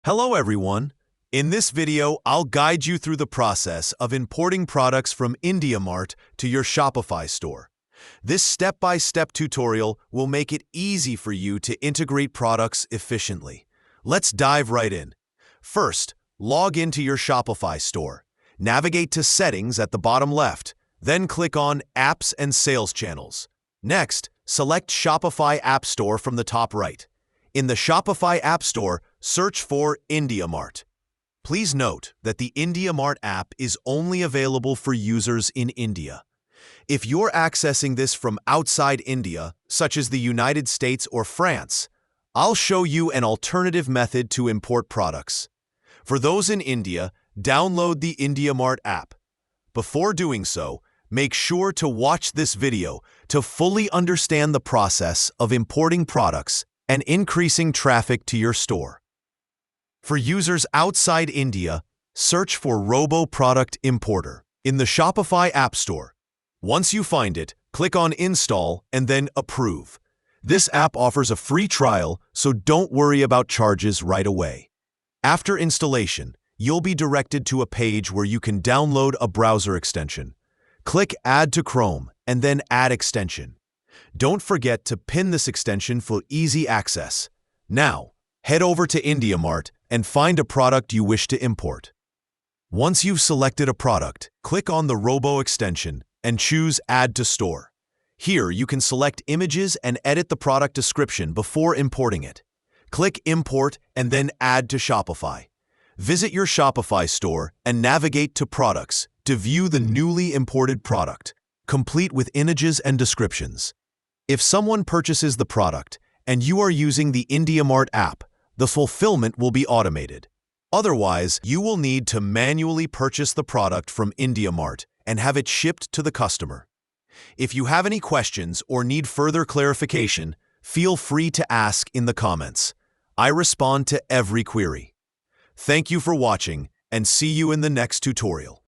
Hello everyone. In this video, I'll guide you through the process of importing products from Indiamart to your Shopify store. This step-by-step tutorial will make it easy for you to integrate products efficiently. Let's dive right in. First, log into your Shopify store. Navigate to Settings at the bottom left, then click on Apps and Sales Channels. Next, select Shopify App Store from the top right. In the Shopify App Store, search for Indiamart. Please note that the Indiamart app is only available for users in India. If you're accessing this from outside India, such as the United States or France, I'll show you an alternative method to import products. For those in India, download the Indiamart app. Before doing so, make sure to watch this video to fully understand the process of importing products and increasing traffic to your store. For users outside India, search for Robo Importer in the Shopify App Store. Once you find it, click on Install and then Approve. This app offers a free trial, so don't worry about charges right away. After installation, you'll be directed to a page where you can download a browser extension. Click Add to Chrome and then Add Extension. Don't forget to pin this extension for easy access. Now, head over to Indiamart and find a product you wish to import. Once you've selected a product, click on the Robo extension and choose Add to Store. Here, you can select images and edit the product description before importing it. Click Import and then Add to Shopify. Visit your Shopify store and navigate to Products to view the newly imported product, complete with images and descriptions. If someone purchases the product and you are using the Indiamart app, the fulfillment will be automated. Otherwise, you will need to manually purchase the product from Indiamart and have it shipped to the customer. If you have any questions or need further clarification, feel free to ask in the comments. I respond to every query. Thank you for watching and see you in the next tutorial.